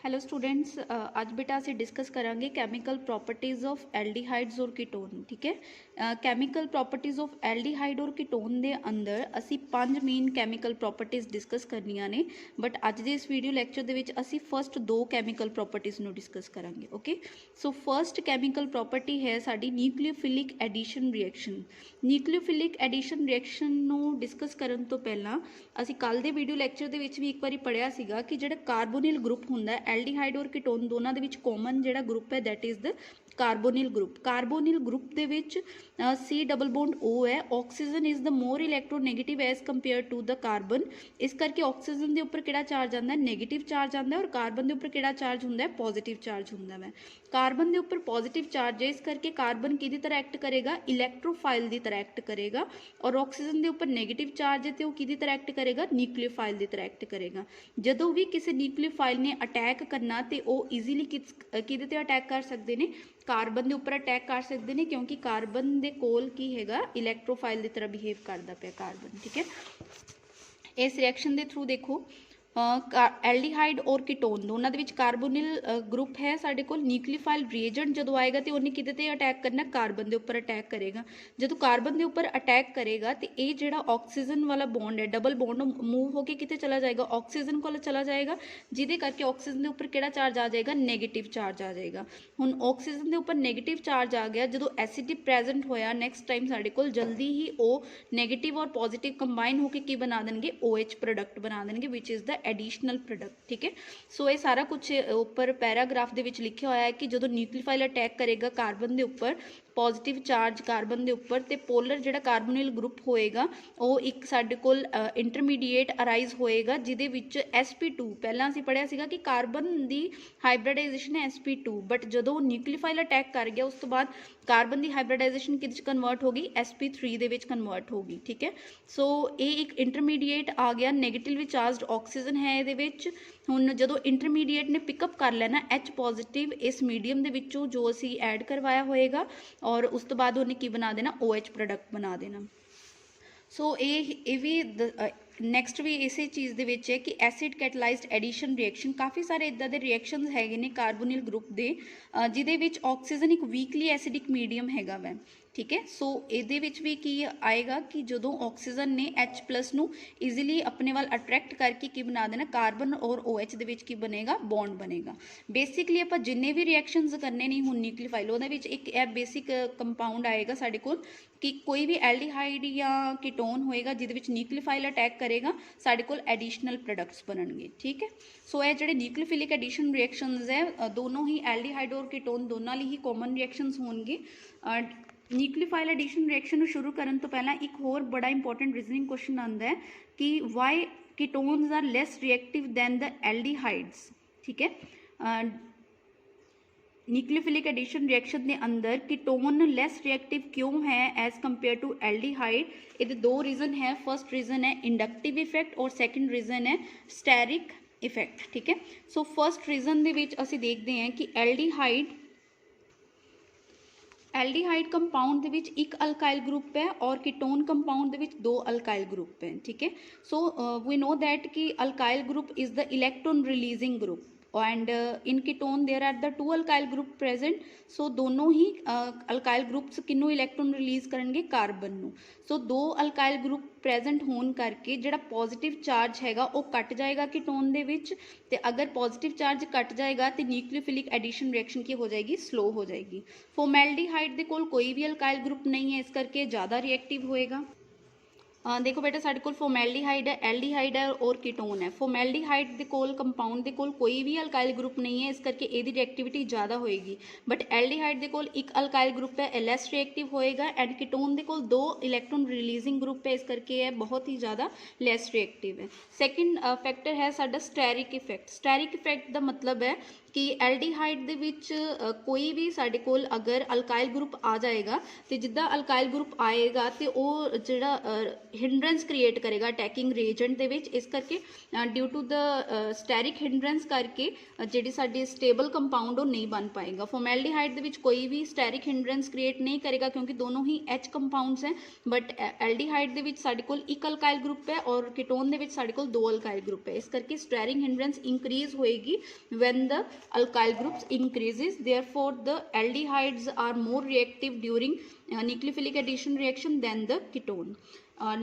Hello students, आज बेटा ਅਸੀਂ डिस्कस करांगे कैमिकल प्रॉपर्टीज़ ऑफ एल्डिहाइड्स और कीटोन। ठीक है, कैमिकल प्रॉपर्टीज़ ऑफ एल्डिहाइड और कीटोन ਦੇ ਅੰਦਰ ਅਸੀਂ 5 ਮੇਨ ਕੈਮੀਕਲ ਪ੍ਰੋਪਰਟੀਜ਼ ਡਿਸਕਸ ਕਰਨੀਆਂ ਨੇ। ਬਟ ਅੱਜ ਦੇ ਇਸ ਵੀਡੀਓ ਲੈਕਚਰ ਦੇ ਵਿੱਚ ਅਸੀਂ ਫਸਟ 2 ਕੈਮੀਕਲ ਪ੍ਰੋਪਰਟੀਜ਼ ਨੂੰ ਡਿਸਕਸ ਕਰਾਂਗੇ। Okay, so first chemical property ਹੈ ਸਾਡੀ ਨਿਊਕਲੀਓਫਿਲਿਕ ਐਡੀਸ਼ਨ ਰਿਐਕਸ਼ਨ। ਨਿਊਕਲੀਓਫਿਲਿਕ ਐਡੀਸ਼ਨ ਰਿਐਕਸ਼ਨ ਨੂੰ ਡਿਸਕਸ ਕਰਨ ਤੋਂ ਪਹਿਲਾਂ ਅਸੀਂ ਕੱਲ ਦੇ ਵੀਡੀਓ ਲੈਕਚਰ ਦੇ ਵਿੱਚ ਵੀ ਇੱਕ ਵਾਰੀ ਪੜ੍ਹਿਆ ਸੀਗਾ ਕਿ ਜਿਹੜਾ ਕਾਰਬੋਨਿਲ ਗਰੁੱਪ ਹੁੰਦਾ ਹੈ ਐਲਡੀਹਾਈਡ ਔਰ ਕੀਟੋਨ ਦੋਨਾਂ ਦੇ ਵਿੱਚ ਕਾਮਨ ਜਿਹੜਾ ਗਰੁੱਪ ਹੈ that is the carbonyl group. Carbonyl group ਦੇ ਵਿੱਚ C ਡਬਲ ਬੌਂਡ O ਹੈ। Oxygen is the more electronegative as compare to the carbon. ਇਸ ਕਰਕੇ ਆਕਸੀਜਨ ਦੇ ਉੱਪਰ ਕਿਹੜਾ ਚਾਰਜ ਆਉਂਦਾ ਹੈ? ਨੈਗੇਟਿਵ ਚਾਰਜ ਆਉਂਦਾ ਹੈ। ਔਰ ਕਾਰਬਨ ਦੇ ਉੱਪਰ ਕਿਹੜਾ ਚਾਰਜ ਹੁੰਦਾ ਹੈ? ਪੋਜ਼ਿਟਿਵ ਚਾਰਜ ਹੁੰਦਾ ਹੈ। ਕਾਰਬਨ ਦੇ ਉੱਪਰ ਪੋਜ਼ਿਟਿਵ ਚਾਰਜ ਹੈ, ਇਸ ਕਰਕੇ ਕਾਰਬਨ ਕਿਹਦੀ ਤਰ੍ਹਾਂ ਐਕਟ ਕਰੇਗਾ? ਇਲੈਕਟ੍ਰੋਫਾਈਲ ਦੀ ਤਰ੍ਹਾਂ ਐਕਟ ਕਰੇਗਾ। ਔਰ ਆਕਸੀਜਨ ਦੇ ਉੱਪਰ ਨੈਗੇਟਿਵ ਚਾਰਜ ਹੈ ਤੇ ਉਹ ਕਿਹਦੀ ਤਰ੍ਹਾਂ ਐਕਟ ਕਰੇਗਾ? ਨਿਊਕਲੀਓਫਾਈਲ ਦੀ ਤਰ੍ਹਾਂ ਐਕਟ ਕਰੇਗਾ। ਜਦੋਂ ਵੀ ਕਿਸੇ ਨਿਊਕਲੀਓਫਾਈਲ ਨੇ ਅਟੈਕ ਕਰਨਾ ਤੇ ਉਹ ਈਜ਼ੀਲੀ ਕਿਹਦੇ ਤੇ ਅਟੈਕ ਕਰ ਸਕਦੇ ਨੇ? ਕਾਰਬਨ ਦੇ ਉੱਪਰ ਅਟੈਕ ਕਰ ਸਕਦੇ ਨੇ, ਕਿਉਂਕਿ ਕਾਰਬਨ ਦੇ ਕੋਲ ਕੀ ਹੈਗਾ? ਇਲੈਕਟ੍ਰੋਫਾਈਲ ਦੀ ਤਰ੍ਹਾਂ ਬਿਹੇਵ ਕਰਦਾ ਪਿਆ ਕਾਰਬਨ। ਠੀਕ ਹੈ, ਇਸ ਰਿਐਕਸ਼ਨ ਦੇ ਥਰੂ ਦੇਖੋ ਐਲਡੀਹਾਈਡ ਔਰ ਕੀਟੋਨ ਦੋਨਾਂ ਦੇ ਵਿੱਚ ਕਾਰਬੋਨਿਲ ਗਰੁੱਪ ਹੈ ਸਾਡੇ ਕੋਲ। ਨਿਊਕਲੀਓਫਾਈਲ ਰੀਏਜੈਂਟ ਜਦੋਂ ਆਏਗਾ ਤੇ ਉਹਨੇ ਕਿਹਦੇ ਤੇ ਅਟੈਕ ਕਰਨਾ? ਕਾਰਬਨ ਦੇ ਉੱਪਰ ਅਟੈਕ ਕਰੇਗਾ। ਜਦੋਂ ਕਾਰਬਨ ਦੇ ਉੱਪਰ ਅਟੈਕ ਕਰੇਗਾ ਤੇ ਇਹ ਜਿਹੜਾ ਆਕਸੀਜਨ ਵਾਲਾ ਬੌਂਡ ਹੈ ਡਬਲ ਬੌਂਡ ਮੂਵ ਹੋ ਕੇ ਕਿਤੇ ਚਲਾ ਜਾਏਗਾ? ਆਕਸੀਜਨ ਕੋਲ ਚਲਾ ਜਾਏਗਾ, ਜਿਹਦੇ ਕਰਕੇ ਆਕਸੀਜਨ ਦੇ ਉੱਪਰ ਕਿਹੜਾ ਚਾਰਜ ਆ ਜਾਏਗਾ? ਨੈਗੇਟਿਵ ਚਾਰਜ ਆ ਜਾਏਗਾ। ਹੁਣ ਆਕਸੀਜਨ ਦੇ ਉੱਪਰ ਨੈਗੇਟਿਵ ਚਾਰਜ ਆ ਗਿਆ, ਜਦੋਂ ਐਸਿਡ ਪ੍ਰੈਜ਼ੈਂਟ ਹੋਇਆ ਨੈਕਸਟ ਟਾਈਮ ਸਾਡੇ ਕੋਲ ਜਲਦੀ ਹੀ ਉਹ ਨੈਗੇਟਿਵ ਔਰ ਪੋਜ਼ਿਟਿਵ ਕੰਬਾਈਨ ਹੋ ਕੇ ਕੀ ਬਣਾ ਦੇਣਗੇ? OH ਪ੍ਰੋਡਕਟ ਬਣਾ ਦੇਣਗੇ ਵਿਚ ਇਜ਼ ਦ एडिशनल प्रोडक्ट। ठीक है, सो ये सारा कुछ ऊपर पैराग्राफ ਦੇ ਵਿੱਚ ਲਿਖਿਆ ਹੋਇਆ ਹੈ ਕਿ ਜਦੋਂ ਨਿਊਕਲੀਓਫਾਈਲ ਅਟੈਕ ਕਰੇਗਾ ਕਾਰਬਨ ਦੇ ਉੱਪਰ ਪੋਜ਼ਿਟਿਵ ਚਾਰਜ ਕਾਰਬਨ ਦੇ ਉੱਪਰ ਤੇ ਪੋਲਰ ਜਿਹੜਾ ਕਾਰਬੋਨਿਲ ਗਰੁੱਪ ਹੋਏਗਾ ਉਹ ਇੱਕ ਸਾਡੇ ਕੋਲ ਇੰਟਰਮੀਡੀਏਟ ਅਰਾਈਜ਼ ਹੋਏਗਾ, ਜਿਹਦੇ ਵਿੱਚ sp2 ਪਹਿਲਾਂ ਅਸੀਂ ਪੜ੍ਹਿਆ ਸੀਗਾ ਕਿ ਕਾਰਬਨ ਦੀ ਹਾਈਬ੍ਰਿਡਾਈਜੇਸ਼ਨ ਹੈ sp2, ਬਟ ਜਦੋਂ ਨਿਊਕਲੀਓਫਾਈਲ ਅਟੈਕ ਕਰ ਗਿਆ ਉਸ ਤੋਂ ਬਾਅਦ ਕਾਰਬਨ ਦੀ ਹਾਈਬ੍ਰਿਡਾਈਜੇਸ਼ਨ ਕਿਹਦੇ 'ਚ ਕਨਵਰਟ ਹੋ ਗਈ? sp3 ਦੇ ਵਿੱਚ ਕਨਵਰਟ ਹੋ ਗਈ। ਠੀਕ ਹੈ, ਸੋ ਇਹ ਇੱਕ ਇੰਟਰਮੀਡੀਏਟ ਆ ਗਿਆ, ਨੈਗੇਟਿਵਲੀ ਚਾਰਜਡ ਆਕਸੀਜਨ ਹੈ ਇਹਦੇ ਵਿੱਚ। ਹੁਣ ਜਦੋਂ ਇੰਟਰਮੀਡੀਏਟ ਨੇ ਪਿਕਅਪ ਕਰ ਲੈਣਾ H ਪੋਜ਼ਿਟਿਵ ਇਸ ਮੀਡੀਅਮ ਦੇ ਵਿੱਚੋਂ ਜੋ ਅਸੀਂ ਐਡ ਕਰਵਾਇਆ ਹੋਏਗਾ, ਔਰ ਉਸ ਤੋਂ ਬਾਅਦ ਉਹਨੇ ਕੀ ਬਣਾ ਦੇਣਾ? OH ਪ੍ਰੋਡਕਟ ਬਣਾ ਦੇਣਾ। ਸੋ ਇਹ ਵੀ ਨੈਕਸਟ ਵੀ ਇਸੇ ਚੀਜ਼ ਦੇ ਵਿੱਚ ਹੈ ਕਿ ਐਸਿਡ ਕੈਟਾਲਾਈਜ਼ਡ ਐਡੀਸ਼ਨ ਰਿਐਕਸ਼ਨ। ਕਾਫੀ ਸਾਰੇ ਇੱਦਾਂ ਦੇ ਰਿਐਕਸ਼ਨਸ ਹੈਗੇ ਨੇ ਕਾਰਬੋਨਿਲ ਗਰੁੱਪ ਦੇ ਜਿਹਦੇ ਵਿੱਚ ਆਕਸੀਜਨ ਇੱਕ ਵੀਕਲੀ ਐਸਿਡਿਕ ਮੀਡੀਅਮ ਹੈਗਾ ਵੈ। ਠੀਕ ਹੈ, ਸੋ ਇਹਦੇ ਵਿੱਚ ਵੀ ਕੀ ਆਏਗਾ ਕਿ ਜਦੋਂ ਆਕਸੀਜਨ ਨੇ H+ ਨੂੰ ਈਜ਼ੀਲੀ ਆਪਣੇ ਵੱਲ ਅਟਰੈਕਟ ਕਰਕੇ ਕੀ ਬਣਾ ਦੇਣਾ? ਕਾਰਬਨ ਔਰ OH ਦੇ ਵਿੱਚ ਕੀ ਬਣੇਗਾ? ਬੌਂਡ ਬਣੇਗਾ। ਬੇਸਿਕਲੀ ਆਪਾਂ ਜਿੰਨੇ ਵੀ ਰਿਐਕਸ਼ਨਸ ਕਰਨੇ ਨਹੀਂ ਹੁਣ ਨਿਊਕਲੀਓਫਾਈਲ ਉਹਦੇ ਵਿੱਚ ਇੱਕ ਇਹ ਬੇਸਿਕ ਕੰਪਾਊਂਡ ਆਏਗਾ ਸਾਡੇ ਕੋਲ ਕਿ ਕੋਈ ਵੀ ਐਲਡੀਹਾਈਡ ਜਾਂ ਕੀਟੋਨ ਹੋਏਗਾ ਜਿਹਦੇ ਵਿੱਚ ਨਿਊਕਲੀਓਫਾਈਲ ਅਟੈਕ ਕਰੇਗਾ, ਸਾਡੇ ਕੋਲ ਐਡੀਸ਼ਨਲ ਪ੍ਰੋਡਕਟਸ ਬਣਨਗੇ। ਠੀਕ ਹੈ, ਸੋ ਇਹ ਜਿਹੜੇ ਨਿਊਕਲੀਓਫਿਲਿਕ ਐਡੀਸ਼ਨ ਰਿਐਕਸ਼ਨਸ ਹੈ ਦੋਨੋਂ ਹੀ ਐਲਡੀਹਾਈਡ ਔਰ ਕੀਟੋਨ ਦੋਨਾਂ ਲਈ ਹੀ ਕਾਮਨ ਰਿਐਕਸ਼ਨਸ ਹੋਣਗੇ। ਨਿਊਕਲੀਓਫਾਈਲ ਐਡੀਸ਼ਨ ਰਿਐਕਸ਼ਨ ਨੂੰ ਸ਼ੁਰੂ ਕਰਨ ਤੋਂ ਪਹਿਲਾਂ ਇੱਕ ਹੋਰ ਬੜਾ ਇੰਪੋਰਟੈਂਟ ਰੀਜ਼ਨਿੰਗ ਕੁਐਸਚਨ ਆਉਂਦਾ ਹੈ ਕਿ ਵਾਈ ਕੀਟੋਨਸ ਆਰ ਲੈਸ ਰਿਐਕਟਿਵ ਦੈਨ ਦ ਐਲਡੀਹਾਈਡਸ। ਠੀਕ ਹੈ, ਨਿਊਕਲੀਓਫਿਲਿਕ ਐਡੀਸ਼ਨ ਰਿਐਕਸ਼ਨ ਦੇ ਅੰਦਰ ਕੀਟੋਨ ਲੈਸ ਰਿਐਕਟਿਵ ਕਿਉਂ ਹੈ ਐਜ਼ ਕੰਪੇਅਰ ਟੂ ਐਲਡੀਹਾਈਡ? ਇਹਦੇ ਦੋ ਰੀਜ਼ਨ ਹੈ। ਫਸਟ ਰੀਜ਼ਨ ਹੈ ਇੰਡਕਟਿਵ ਇਫੈਕਟ ਔਰ ਸੈਕਿੰਡ ਰੀਜ਼ਨ ਹੈ ਸਟੈਰਿਕ ਇਫੈਕਟ। ਠੀਕ ਹੈ, ਸੋ ਫਸਟ ਰੀਜ਼ਨ ਦੇ ਵਿੱਚ ਅਸੀਂ ਦੇਖਦੇ ਹਾਂ ਕਿ ਐਲਡੀਹਾਈਡ ਕੰਪਾਊਂਡ ਦੇ ਵਿੱਚ ਇੱਕ ਅਲਕਾਈਲ ਗਰੁੱਪ ਹੈ ਔਰ ਕੀਟੋਨ ਕੰਪਾਊਂਡ ਦੇ ਵਿੱਚ 2 ਅਲਕਾਈਲ ਗਰੁੱਪ ਹੈ। ਠੀਕ ਹੈ, ਸੋ ਵੀ ਨੋ ਦੈਟ ਕਿ alkyl group is the electron releasing group and in ketone there are the 2 alkyl group present, so दोनों ही alkyl groups किन्नू इलेक्ट्रॉन रिलीज करेंगे? कार्बन नू। सो 2 alkyl group present होने करके जिहड़ा पॉजिटिव चार्ज हैगा वो कट जाएगा कीटोन दे विच, ते अगर पॉजिटिव चार्ज कट जाएगा तो न्यूक्लियोफिलिक एडिशन रिएक्शन की हो जाएगी? स्लो हो जाएगी। फॉर्मैल्डिहाइड दे कोल कोई भी alkyl group नहीं है, इस करके ज़्यादा रिएक्टिव होएगा। देखो बेटा साढ़े कोल फॉर्मैल्डिहाइड है, एल्डिहाइड है और कीटोन है। फॉर्मैल्डिहाइड दे कोल कंपाउंड दे कोल कोई भी अल्काइल ग्रुप नहीं है, इस करके ਇਹਦੀ रिएक्टिविटी ज़्यादा होएगी। बट एल्डिहाइड दे कोल एक अल्काइल ग्रुप है, लैस रिएक्टिव होएगा। एंड कीटोन दे कोल 2 इलैक्ट्रॉन रिलीजिंग ग्रुप है, इस करके यह बहुत ही ज़्यादा लैस रिएक्टिव है। सैकेंड फैक्टर है साडा स्टैरिक इफैक्ट। स्टैरिक इफैक्ट का मतलब है कि एल्डिहाइड दे विच कोई भी साडे कोल अगर अल्काइल ग्रुप आ जाएगा तो जिद्दां अल्काइल ग्रुप आएगा तो वो जिहड़ा ਹਿੰਡਰੈਂਸ ਕ੍ਰੀਏਟ ਕਰੇਗਾ ਅਟੈਕਿੰਗ ਰੀਏਜੈਂਟ ਦੇ ਵਿੱਚ। ਇਸ ਕਰਕੇ ਡਿਊ ਟੂ ਦ ਸਟੈਰਿਕ ਹਿੰਡਰੈਂਸ ਕਰਕੇ ਜਿਹੜੀ ਸਾਡੀ ਸਟੇਬਲ ਕੰਪਾਊਂਡ ਉਹ ਨਹੀਂ ਬਣ ਪਾਏਗਾ। ਫਾਰਮੈਲਡੀਹਾਈਡ ਦੇ ਵਿੱਚ ਕੋਈ ਵੀ ਸਟੈਰਿਕ ਹਿੰਡਰੈਂਸ ਕ੍ਰੀਏਟ ਨਹੀਂ ਕਰੇਗਾ ਕਿਉਂਕਿ ਦੋਨੋਂ ਹੀ H ਕੰਪਾਊਂਡਸ ਹੈ। ਬਟ ਐਲਡੀਹਾਈਡ ਦੇ ਵਿੱਚ ਸਾਡੇ ਕੋਲ ਇੱਕ ਅਲਕਾਈਲ ਗਰੁੱਪ ਹੈ ਔਰ ਕੀਟੋਨ ਦੇ ਵਿੱਚ ਸਾਡੇ ਕੋਲ ਦੋ ਅਲਕਾਈਲ ਗਰੁੱਪ ਹੈ। ਇਸ ਕਰਕੇ ਸਟੈਰਿਕ ਹਿੰਡਰੈਂਸ ਇੰਕਰੀਜ਼ ਹੋਏਗੀ when the alkyl groups increases, therefore the aldehydes are more reactive during nucleophilic addition reaction than the ketone।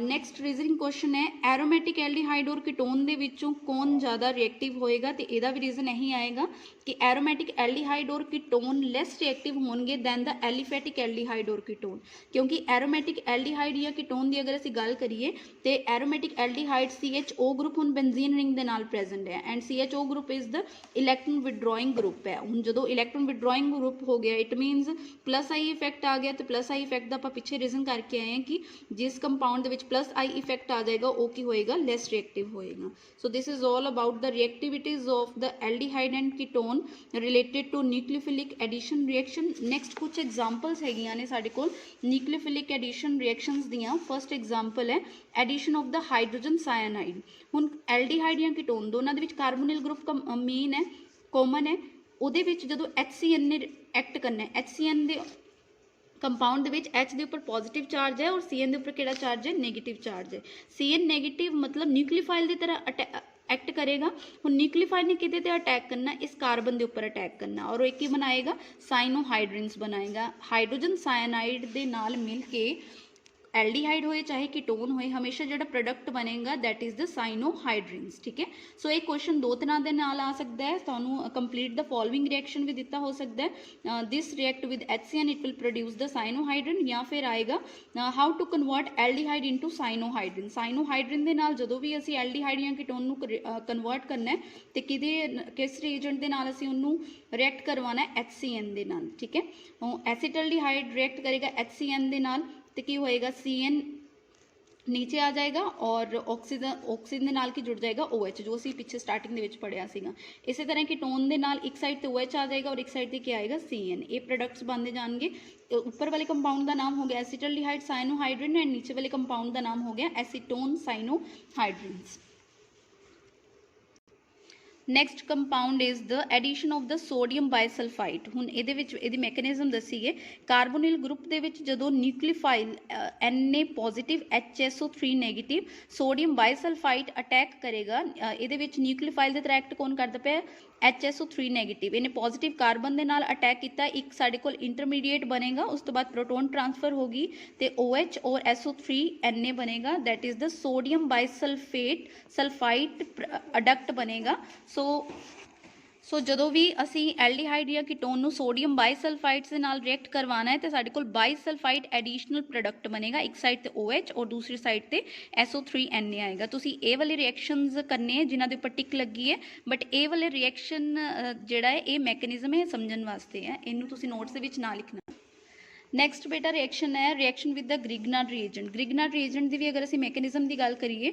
Next reasoning question है एरोमेटिक एल्डिहाइड और कीटोन दे विचों कौन ज़्यादा रिएक्टिव होएगा, तो यदा भी रीजन यही आएगा कि एरोमेटिक एल्डिहाइड और कीटोन लैस रिएक्टिव होंगे दैन द एलिफेटिक एल्डिहाइड और कीटोन। क्योंकि एरोमेटिक एल्डिहाइड या कीटोन की अगर असीं गल करिए तो एरोमेटिक एल्डिहाइड CHO ग्रुप हुण बेंजीन रिंग दे नाल प्रेजेंट है and CHO group is the electron withdrawing group है। हुण जदों इलैक्ट्रॉन विड्रॉइंग ग्रुप हो गया it means plus I effect आ गया, तो प्लस आई इफेक्ट का आपां पिछे रीजन करके आए हैं कि जिस कंपाउंड ਦੇ ਵਿੱਚ प्लस आई इफेक्ट आ जाएगा वो की होएगा लैस रिएक्टिव होएगा। So this is all about the reactivities of the aldehyde and ketone related to nucleophilic addition reaction. Next कुछ एग्जाम्पल्स हैगियां ने साडे कोल न्यूक्लियोफिलिक एडिशन रिएक्शनस दियां। फर्स्ट एग्जाम्पल है addition of the hydrogen cyanide. हुण aldehyde या कीटोन दोनों दे विच कार्बोनिल ग्रुप मीन है कॉमन है, उहदे विच जदों HCN ने एक्ट करना है HCN दे कंपाउंड के H के उपर पॉजिटिव चार्ज है और CN के उपर किहड़ा चार्ज है नेगेटिव चार्ज है। CN नेगेटिव मतलब न्यूक्लियोफाइल की तरह एक्ट करेगा। हुण न्यूक्लियोफाइल ने किते ते अटैक करना, इस कार्बन के उपर अटैक करना और एक ही बनाएगा साइनोहाइड्रिन्स बनाएगा। हाइड्रोजन साइनाइड के नाल मिल के एल्डिहाइड होए चाहे कीटोन होए हमेशा जो प्रोडक्ट बनेगा दैट इज़ द साइनोहाइड्रिन्स। ठीक है, सो एक क्वेश्चन दो तरह के नाल आ सकता है, तुहानू कंप्लीट द फॉलोइंग रिएक्शन भी दिता हो सकता है। This react with HCN it will produce the cyanohydrin, या फिर आएगा how to convert aldehyde into cyanohydrin. Cyanohydrin के नाल जदों भी असी एल्डिहाइड या कीटोन नू कन्वर्ट करना है तो किस रिएजेंट के नाल असी उन्नू रिएक्ट करवाना है HCN के नाल। ठीक है, एसिटल्डिहाइड रिएक्ट करेगा HCN के नाल तो की होएगा CN नीचे आ जाएगा और ऑक्सीजन के नाल की जुड़ जाएगा OH जो असी पिछे स्टार्टिंग के पढ़िया सीगा। इसी तरह कीटोन के नाल एक साइड तो OH आ जाएगा और एक साइड से क्या आएगा CN। ये प्रोडक्ट्स बनते जाएंगे। ऊपर वाले कंपाउंड का नाम हो गया एसिटल्डिहाइड साइनोहाइड्रिन एंड नीचे वाले कंपाउंड का नाम हो गया acetone cyanohydrins. Next compound is the addition of the sodium bisulphide. हुण इहदे विच इहदी मैकेनिज्म दसीए कार्बोनिल ग्रुप दे विच जदों nucleophile Na positive HSO3 negative sodium bisulphide attack करेगा, इहदे विच न्यूक्लियोफाइल दे तरह एक्ट कौन करदा पिया HSO3 नेगेटिव। इन्हें पॉजिटिव कार्बन के नाल अटैक किया, एक साडे कोल इंटरमीडिएट बनेगा, उस तो बाद प्रोटोन ट्रांसफर होगी तो OH और SO3 Na बनेगा that is the sodium bisulphate sulphide adduct बनेगा। सो जदों भी असी एल्डिहाइड या कीटोन नू सोडियम बाइसल्फाइड के नाल रिएक्ट करवाना है तो साडे कोल बाइसल्फाइड एडिशनल प्रोडक्ट बनेगा, एक साइड ते OH और दूसरी साइड ते SO3 Na आएगा। तुसी ए वाले रिएक्शनस करने हैं जिन्हां दे उपर टिक लगी है, बट ए वाले रिएक्शन जिहड़ा है ये मैकेनिज्म है समझण वास्ते है, इनू तुसी नोट्स दे विच ना लिखना। नैक्सट बेटा रिएक्शन है reaction with the Grignard reagent. Grignard reagent की भी अगर असी मैकेनिज्म की गल करिए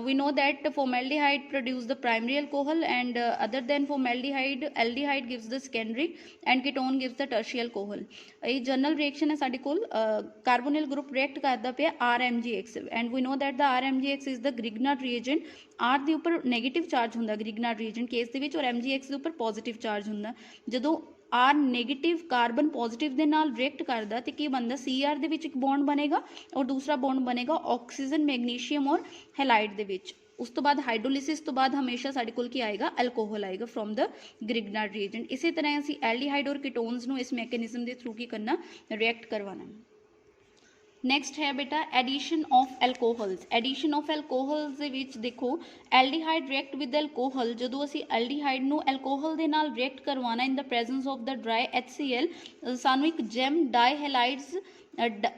we know that formaldehyde produce the primary alcohol and other than formaldehyde aldehyde gives the secondary and ketone gives the tertiary alcohol. ये general reaction है साडे कोल कार्बोनिल ग्रुप रिएक्ट करता पे RMgX and we know that the RMgX is the Grignard reagent. R के उपर negative charge होंदा Grignard reagent case दे विच और MgX के उपर पॉजिटिव चार्ज होंदा। जदों R नेगेटिव कार्बन पॉजिटिव के नाल रिएक्ट करता तो की बनता Cr दे विच एक बॉन्ड बनेगा और दूसरा बॉन्ड बनेगा ऑक्सीजन मैग्नीशियम और हैलाइड दे विच। उस तो बाद हाइड्रोलिसिस तो बाद हमेशा साडे कोल की आएगा अल्कोहल आएगा फ्रॉम द ग्रिग्नार्ड रिएजेंट। इसी तरह असी एल्डिहाइड और कीटोन्स नू इस मैकेनिज्म के थ्रू की करना रिएक्ट करवाना। नैक्सट है बेटा addition of alcohols. Addition of alcohols दे विच देखो एल्डिहाइड रिएक्ट विद एल्कोहल, जदों असी एल्डिहाइड नू एल्कोहल दे नाल रिएक्ट करवाना in the presence of the dry HCl सानू एक जेम डाईहैलाइड्स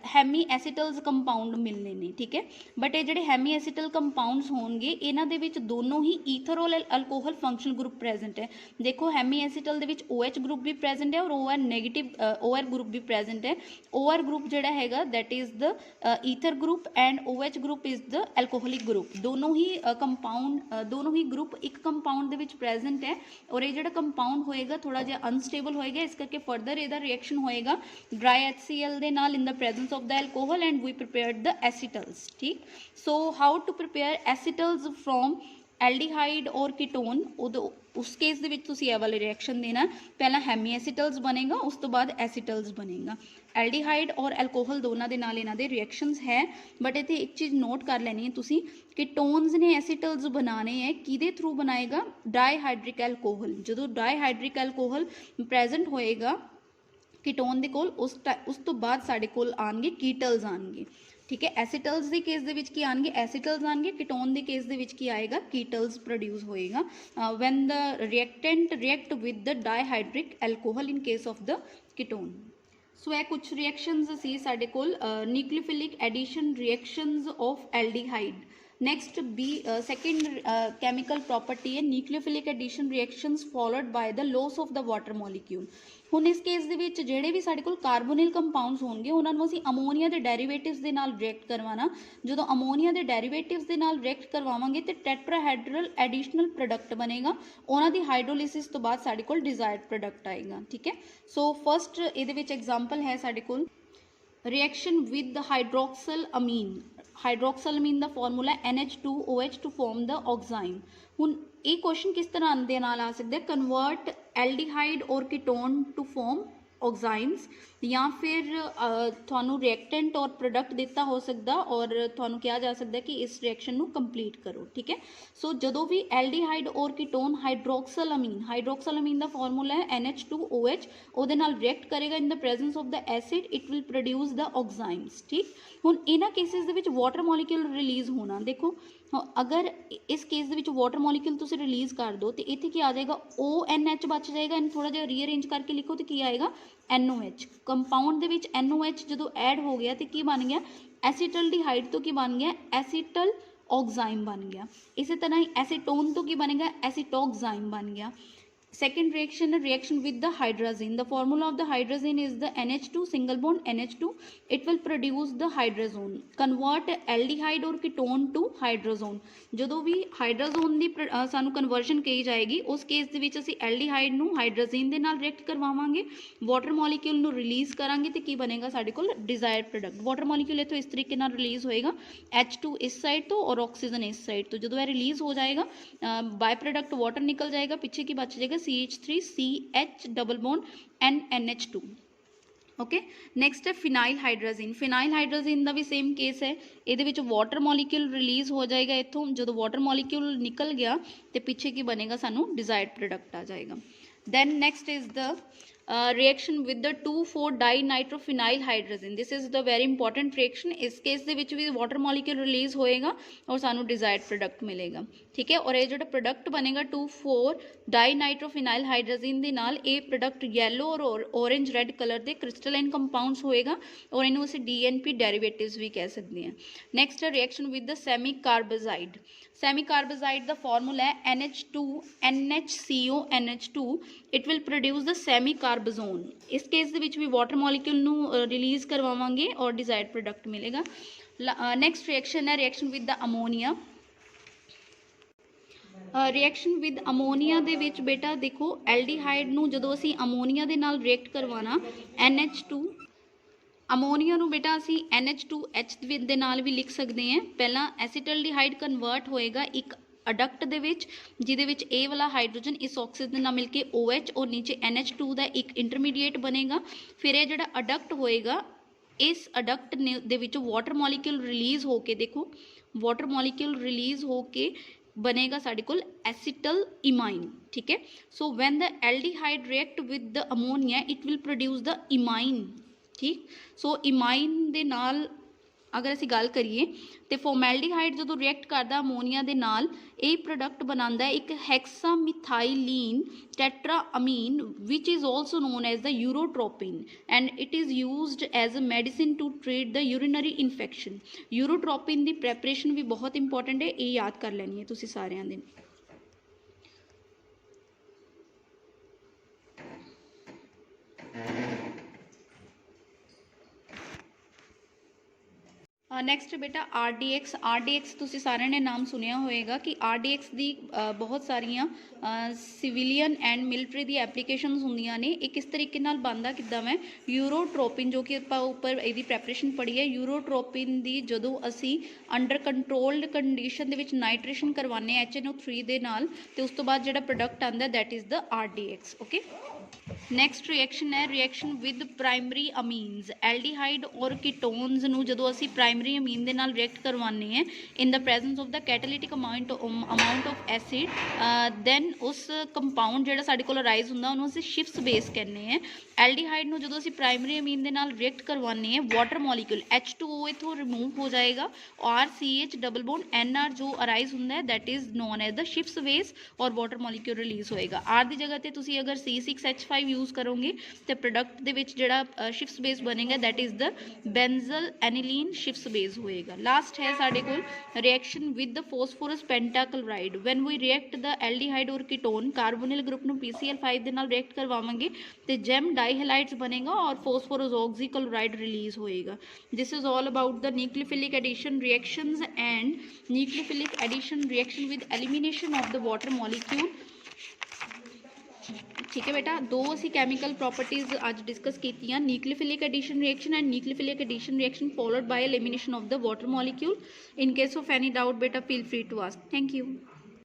हैमी एसिटल्स कंपाउंड मिलने ने। ठीक है, बट ये जोड़े हैमी एसिटल कंपाउंड्स होंगे इन्हां दे विच दोनों ही ईथरओल अल्कोहल फंक्शन ग्रुप प्रेजेंट है। देखो हैमी एसिटल दे विच OH ग्रुप भी प्रेजेंट है और OR नेगेटिव OR ग्रुप भी प्रेजेंट है। OR ग्रुप जोड़ा हैगा that is the ether group and OH group is the alcoholic group. दोनों ही कंपाउंड दोनों ही ग्रुप एक कंपाउंड दे विच प्रेजेंट है और ये जोड़ा कंपाउंड होएगा थोड़ा जिहा अनस्टेबल होएगा, इस करके फर्दर इहदा रिएक्शन होएगा ड्राई HCl दे नाल इन the presence of the alcohol and we prepared the acetals. ठीक, so how to prepare acetals from aldehyde और कीटोन उस केस ਦੇ ਵਿੱਚ ਤੁਸੀਂ ਇਹ ਵਾਲੇ ਰਿਐਕਸ਼ਨ ਦੇਣਾ ਪਹਿਲਾਂ ਹੈਮੀ ਐਸੀਟਲਸ ਬਣੇਗਾ ਉਸ ਤੋਂ ਬਾਅਦ ਐਸੀਟਲਸ ਬਣੇਗਾ ਐਲਡੀਹਾइड और ਐਲਕੋਹਲ ਦੋਨਾਂ ਦੇ ਨਾਲ ਇਹਨਾਂ ਦੇ ਰਿਐਕਸ਼ਨਸ ਹੈ ਬਟ ਇੱਥੇ ਇੱਕ ਚੀਜ਼ ਨੋਟ ਕਰ ਲੈਣੀ ਹੈ ਤੁਸੀਂ ਕੀਟੋਨਸ ਨੇ ਐਸੀਟਲਸ ਬਣਾਣੇ ਹੈ ਕਿਹਦੇ ਥਰੂ ਬਣਾਏਗਾ ਡਾਈਹਾਈਡਰਿਕ ਐਲਕੋਹਲ ਜਦੋਂ ਡਾਈਹਾਈਡਰਿਕ ਐਲਕੋਹਲ ਪ੍ਰੈਜ਼ੈਂਟ ਹੋਏਗਾ कीटोन ਦੇ ਕੋਲ ਉਸ ਤੋਂ ਬਾਅਦ ਸਾਡੇ ਕੋਲ ਆਣਗੇ ਕੀਟਲਸ ਆਣਗੇ ठीक है एसीटल्स के केस दे विच की आएंगे एसीटल्स आएंगे कीटोन के केस दे विच की आएगा कीटल्स प्रोड्यूस होएगा when the reactant react with the dihydric alcohol in case of the ketone so यह कुछ रिएक्शंस सी साडे कोल nucleophilic addition reactions of aldehyde next be second chemical property है nucleophilic addition reactions followed by the loss of the water molecule ਹੁਣ ਇਸ case ਦੇ ਵਿੱਚ ਜਿਹੜੇ ਵੀ ਸਾਡੇ ਕੋਲ ਕਾਰਬੋਨਿਲ ਕੰਪਾਊਂਡਸ ਹੋਣਗੇ ਉਹਨਾਂ ਨੂੰ ਅਸੀਂ ਅਮੋਨੀਆ ਦੇ ਡੈਰੀਵੇਟਿਵਸ ਦੇ ਨਾਲ ਰਿਐਕਟ ਕਰਵਾਉਣਾ ਜਦੋਂ ਅਮੋਨੀਆ ਦੇ ਡੈਰੀਵੇਟਿਵਸ ਦੇ ਨਾਲ ਰਿਐਕਟ ਕਰਵਾਵਾਂਗੇ ਤੇ ਟੈਟਰਾਹਾਈਡਰਲ ਐਡੀਸ਼ਨਲ ਪ੍ਰੋਡਕਟ ਬਣੇਗਾ ਉਹਨਾਂ ਦੀ ਹਾਈਡਰੋਲਿਸਿਸ ਤੋਂ ਬਾਅਦ ਸਾਡੇ ਕੋਲ ਡਿਜ਼ਾਇਰਡ ਪ੍ਰੋਡਕਟ ਆਏਗਾ ਠੀਕ ਹੈ ਸੋ ਫਸਟ ਇਹਦੇ ਵਿੱਚ ਐਗਜ਼ਾਮਪਲ ਹੈ ਸਾਡੇ ਕੋਲ reaction with hydroxyl amine hydroxyl ਦਾ formula NH2OH to form the oxime ਹੁਣ ਇਹ क्वेश्चन किस तरह ਦੇ ਨਾਲ ਆ ਸਕਦਾ कन्वर्ट एल्डिहाइड और कीटोन टू फॉर्म ऑक्साइन्स या फिर ਤੁਹਾਨੂੰ रिएक्टेंट और प्रोडक्ट ਦਿੱਤਾ ਹੋ ਸਕਦਾ और ਤੁਹਾਨੂੰ ਕਿਹਾ ਜਾ ਸਕਦਾ ਕਿ ਇਸ ਰਿਐਕਸ਼ਨ ਨੂੰ ਕੰਪਲੀਟ ਕਰੋ ਠੀਕ ਹੈ ਸੋ ਜਦੋਂ ਵੀ ਐਲਡੀਹਾਈਡ और कीटोन ਹਾਈਡਰੋਕਸਲ ਅਮੀਨ ਦਾ ਫਾਰਮੂਲਾ ਹੈ NH2OH ਉਹਦੇ ਨਾਲ ਰਿਐਕਟ ਕਰੇਗਾ in the presence of the acid it will produce the oximes ਠੀਕ ਹੁਣ ਇਹਨਾਂ ਕੇਸਿਸ ਦੇ ਵਿੱਚ ਵਾਟਰ ਮੋਲੀਕਿਊਲ ਰਿਲੀਜ਼ ਹੋਣਾ ਦੇਖੋ अगर इस केस ਦੇ वाटर मॉलिक्यूल तुसी रिलीज़ कर दो तो इत्थे की आ जाएगा ONH बच जाएगा इन थोड़ा जिहा रीअरेंज करके लिखो तो की आएगा NOH कंपाउंड दे विच NOH जो ऐड हो गया तो की बन गया एसीटल्डिहाइड तो की बन गया एसीटल ऑक्साइन बन गया इसी तरह ही एसीटोन तो की बनेगा एसीटोक्साइन बन गया second reaction with the hydrogen the formula of the hydrogen is the NH2 single bond NH2 it will produce the hydrazone convert aldehyde और कीटोन टू हाइड्रोजोन जो भी हाइड्रोजोन की सानू कन्वर्जन कही जाएगी उस केस दे विच असीं एल्डिहाइड नू हाइड्रोजन दे नाल रिएक्ट करवावांगे वाटर मॉलिक्यूल नू रिलीज़ करांगे तो की बनेगा साडे कोल डिजायर्ड प्रोडक्ट वाटर मॉलिक्यूल इत्थों इस तरीके नाल रिलीज़ होएगा H2 इस साइड तो और ऑक्सीजन इस साइड तो जो यह रिलीज़ हो जाएगा बाय प्रोडक्ट वाटर निकल जाएगा पीछे की बच जाएगा CH3CH double bond NH2 okay next है फिनाइल हाइड्रोजन का भी सेम केस है ये वाटर मॉलिक्यूल रिलीज़ हो जाएगा इतों जो वाटर मॉलिक्यूल निकल गया तो पीछे की बनेगा सानू डिजायर्ड प्रोडक्ट आ जाएगा then next is the reaction with the two four dinitrophenyl hydrazine this is the very important reaction इस केस के विच भी वाटर मॉलिक्यूल रिलीज़ होएगा और सानू डिजायर्ड प्रोडक्ट मिलेगा ठीक है और ये जो प्रोडक्ट बनेगा 2,4-डाइनाइट्रोफिनाइल हाइड्रोजन के नाल ये प्रोडक्ट येलो और ऑरेंज रेड कलर के क्रिस्टलाइन कंपाउंड्स होएगा और इन्हू असीं DNP डेरिवेटिव्स भी कह सकते हैं next reaction with the semicarbazide the formula है NH2 it will produce the semicarbazone इस केस दे विच भी वाटर मॉलिक्यूल नू रिलीज़ करवावांगे और डिजायर्ड प्रोडक्ट मिलेगा नैक्सट रिएक्शन है reaction with the ammonia reaction with ammonia दे विच बेटा देखो एल्डिहाइड नू जदों असीं अमोनीया दे नाल रिएक्ट करवाना NH2 अमोनीया नू बेटा असी NH2H दे नाल भी लिख सकते हैं पहला एसीटल्डिहाइड कन्वर्ट होएगा एक अडक्ट दे विच जिहदे विच ए वाला हाइड्रोजन इस ऑक्सीजन नाल मिलके OH और नीचे NH2 का एक इंटरमीडिएट बनेगा फिर यह जिहड़ा अडक्ट होएगा इस adduct they which water molecule release होके देखो वाटर मॉलिक्यूल रिलीज़ होके बनेगा साडे कोल एसीटल इमाइन ठीक है so when the aldehyde react with the ammonia it will produce the imine ठीक सो इमाइन दे नाल अगर असी गल करिए तो फॉर्मैल्डिहाइड जो रिएक्ट करता अमोनीया दे नाल ये प्रोडक्ट बनाता है एक hexamethylene tetramine which is also known as the urotropine and it is used as a medicine to treat the urinary infection urotropine की प्रैपरेशन भी बहुत इंपॉर्टेंट है ये याद कर लैनी है तुसी सारिਆਂ ਦੇ ਨੈਕਸਟ ਬੇਟਾ ਆਰਡੀਐਕਸ ਤੁਸੀਂ ਸਾਰਿਆਂ ਨੇ ਨਾਮ ਸੁਣਿਆ ਹੋਏਗਾ ਕਿ ਆਰਡੀਐਕਸ ਦੀ ਬਹੁਤ ਸਾਰੀਆਂ civilian and military the applications ਹੁੰਦੀਆਂ ਨੇ। ਇਹ ਕਿਸ ਤਰੀਕੇ ਨਾਲ ਬਣਦਾ ਕਿੱਦਾਂ ਮੈਂ ਯੂਰੋਟ੍ਰੋਪਿਨ ਜੋ ਕਿ ਆਪਾਂ ਉੱਪਰ ਇਹਦੀ ਪ੍ਰੈਪਰੇਸ਼ਨ ਪੜ੍ਹੀ ਹੈ, ਯੂਰੋਟ੍ਰੋਪਿਨ ਦੀ ਜਦੋਂ ਅਸੀਂ ਅੰਡਰ ਕੰਟਰੋਲਡ ਕੰਡੀਸ਼ਨ ਦੇ ਵਿੱਚ ਨਾਈਟ੍ਰੇਸ਼ਨ ਕਰਵਾਉਂਦੇ ਹਾਂ HNO3 ਦੇ ਨਾਲ, ਤੇ ਉਸ ਤੋਂ ਬਾਅਦ ਜਿਹੜਾ ਪ੍ਰੋਡਕਟ ਆਉਂਦਾ that is the RDX. Okay, next reaction ਹੈ ਰਿਐਕਸ਼ਨ ਵਿਦ ਪ੍ਰਾਇਮਰੀ ਅਮੀਨਸ। ਐਲਡੀਹਾਈਡ ਔਰ ਕੀਟੋਨਸ ਨੂੰ ਜਦੋਂ ਅਸੀਂ ਪ੍ਰਾਇਮਰੀ ਅਮੀਨ ਦੇ ਨਾਲ ਰਿਐਕਟ ਕਰਵਾਉਂਦੇ ਹਾਂ in the presence of the catalytic amount of acid, then ਉਸ ਕੰਪਾਊਂਡ ਜਿਹੜਾ ਸਾਡੇ ਕੋਲ ਅਰਾਈਜ਼ ਹੁੰਦਾ ਉਹਨੂੰ ਅਸੀਂ ਸ਼ਿਫਸ ਬੇਸ ਕਹਿੰਦੇ ਹਾਂ। ਐਲਡੀਹਾਈਡ ਨੂੰ ਜਦੋਂ ਅਸੀਂ ਪ੍ਰਾਇਮਰੀ ਅਮੀਨ ਦੇ ਨਾਲ ਰਿਐਕਟ ਕਰਵਾਉਂਦੇ ਹਾਂ, ਵਾਟਰ ਮੋਲੀਕਿਊਲ H2O ਇੱਥੋਂ ਰਿਮੂਵ ਹੋ ਜਾਏਗਾ, ਔਰ CH ਡਬਲ ਬੋਂਡ NR ਜੋ ਅਰਾਈਜ਼ ਹੁੰਦਾ ਹੈ that is known as the Schiff's base, ਔਰ ਵਾਟਰ ਮੋਲੀਕਿਊਲ ਰਿਲੀਜ਼ ਹੋਏਗਾ। R ਦੀ ਜਗ੍ਹਾ ਤੇ ਤੁਸੀਂ ਅਗਰ C6H5 यूज़ करोगे तो प्रोडक्ट दे विच जिहड़ा शिफ्स बेस बनेगा that is the benzal aniline Schiff's base होएगा। लास्ट है साडे कोल reaction with the phosphorus pentachloride. When we react the aldehyde और कीटोन कार्बोनिल ग्रुप नूं PCl5 दे नाल रिएक्ट करवावांगे तो जेम डाईहैलाइड्स बनेगा और फॉस्फोरस ऑक्सीक्लोराइड रिलीज होएगा। This is all about the nucleophilic addition reactions and nucleophilic addition reaction with elimination of the water molecule. ठीक है बेटा, दो असी कैमिकल प्रॉपर्टीज आज डिस्कस कीतियां, nucleophilic addition reaction and nucleophilic addition reaction followed by elimination of the water molecule. In case of any doubt बेटा feel free to ask. Thank you.